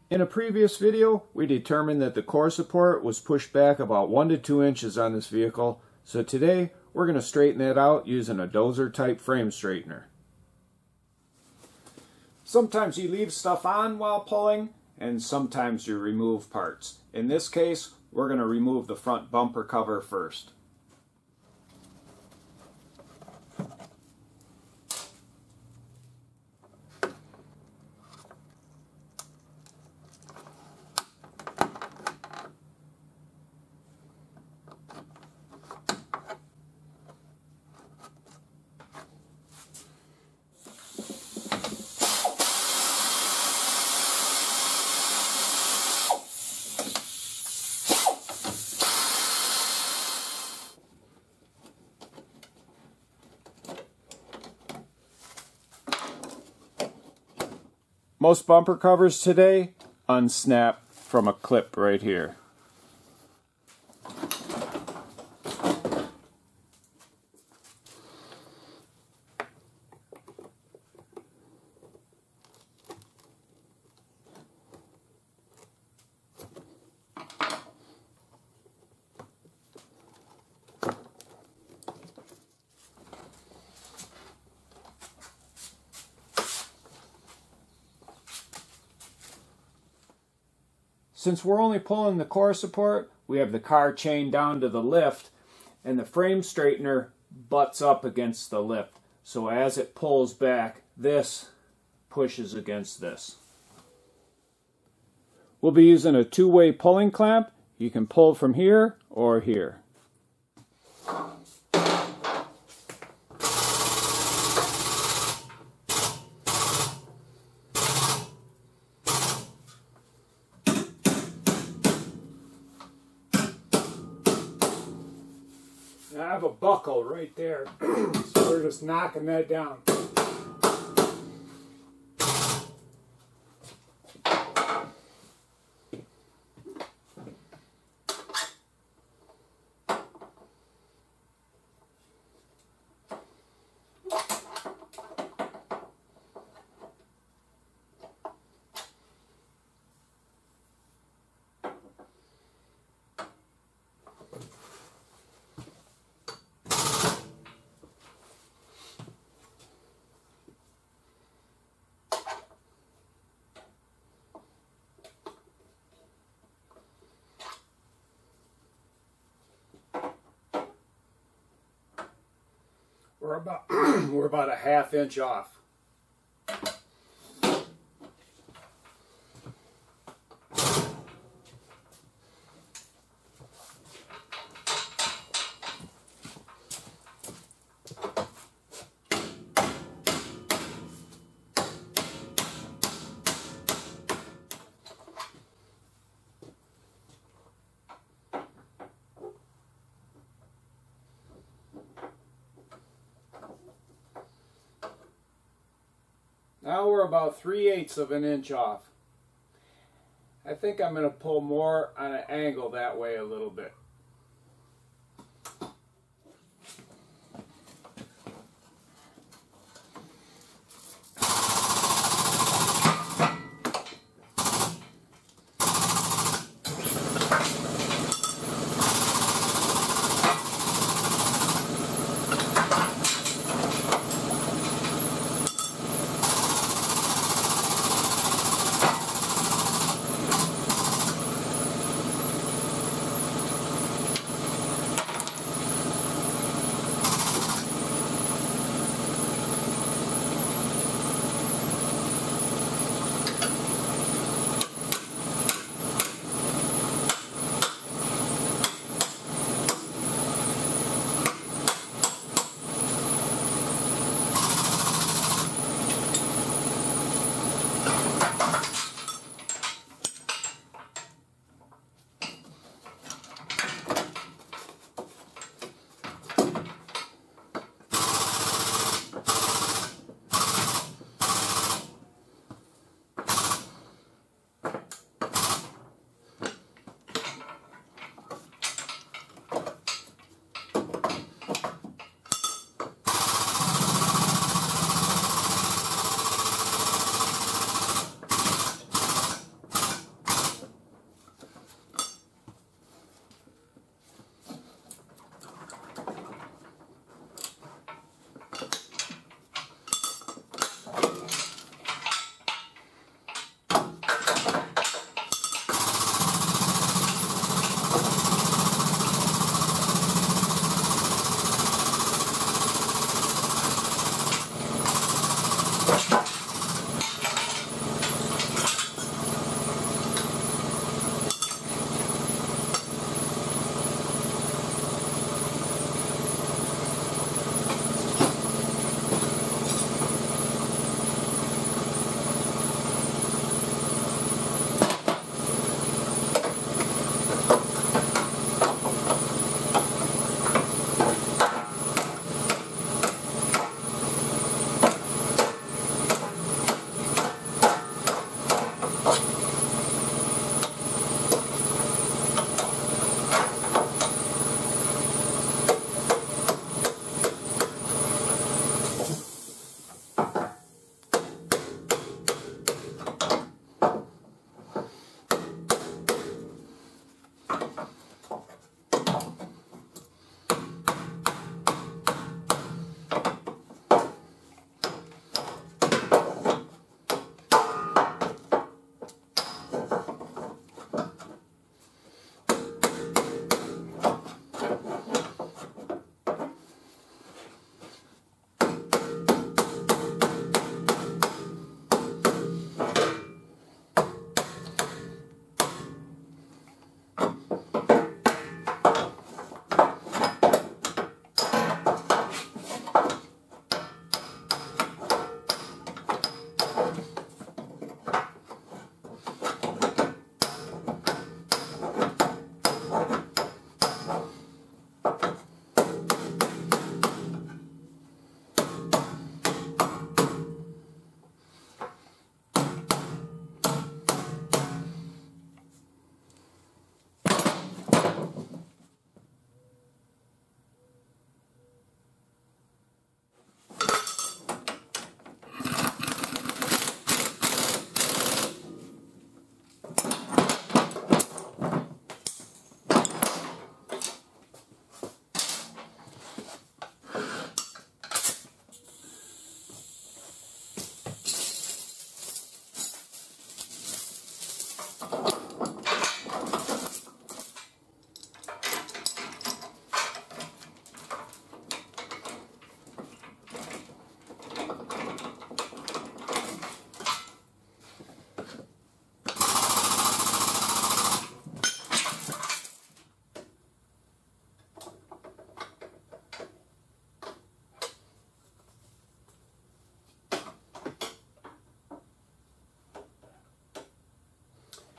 In a previous video, we determined that the core support was pushed back about 1 to 2 inches on this vehicle, so today we're going to straighten that out using a dozer type frame straightener. Sometimes you leave stuff on while pulling, and sometimes you remove parts. In this case, we're going to remove the front bumper cover first. Most bumper covers today unsnap from a clip right here. Since we're only pulling the core support, we have the car chained down to the lift, and the frame straightener butts up against the lift. So as it pulls back, this pushes against this. We'll be using a two-way pulling clamp. You can pull from here or here. I have a buckle right there, so we're just knocking that down. We're about a ½ inch off. Now we're about 3/8 of an inch off. I think I'm going to pull more on an angle that way a little bit.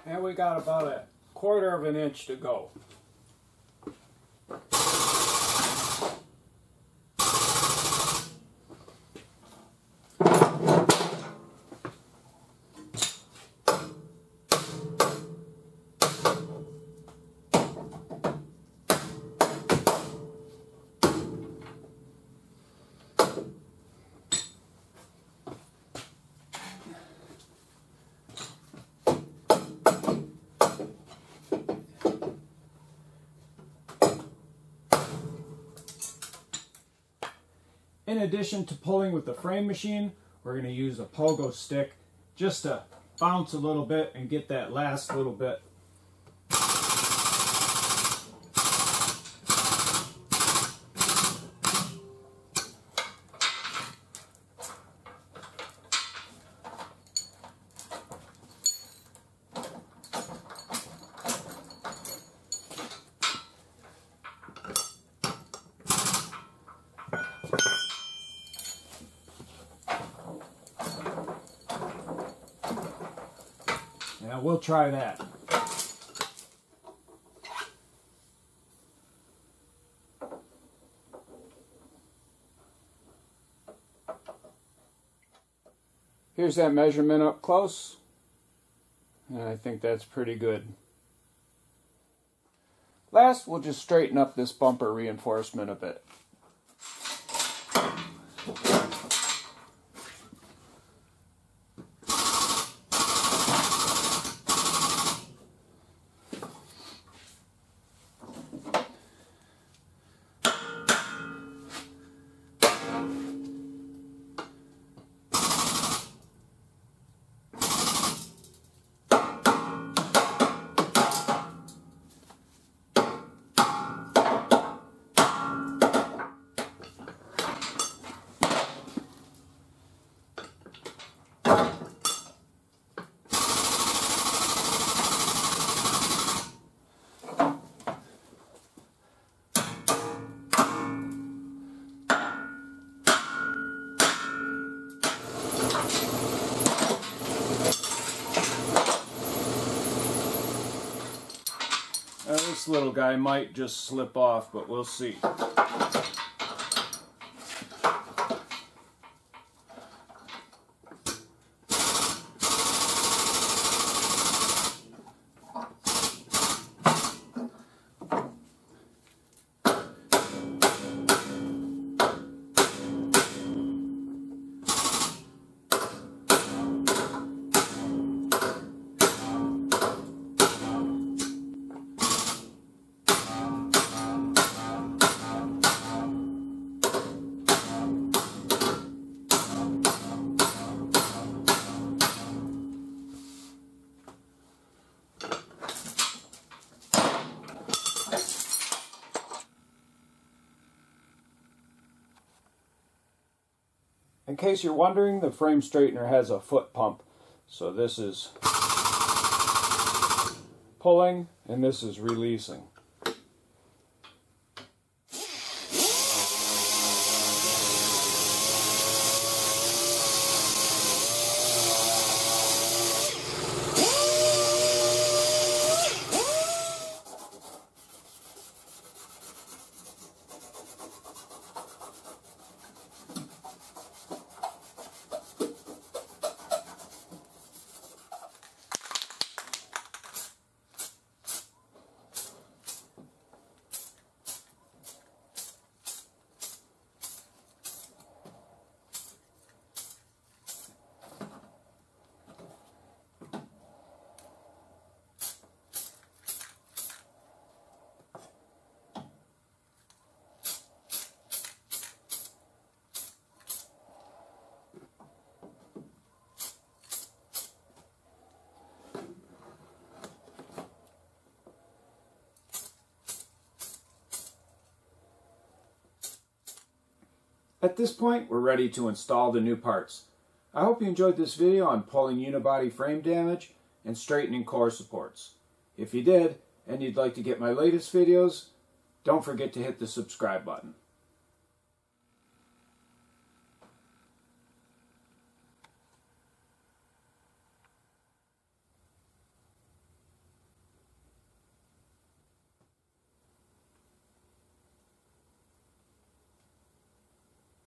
And we got about 1/4 of an inch to go. In addition to pulling with the frame machine, we're going to use a pogo stick just to bounce a little bit and get that last little bit. Now we'll try that. Here's that measurement up close, and I think that's pretty good. Last, we'll just straighten up this bumper reinforcement a bit. This little guy might just slip off, but we'll see. In case you're wondering, the frame straightener has a foot pump. So this is pulling and this is releasing. At this point, we're ready to install the new parts. I hope you enjoyed this video on pulling unibody frame damage and straightening core supports. If you did, and you'd like to get my latest videos, don't forget to hit the subscribe button.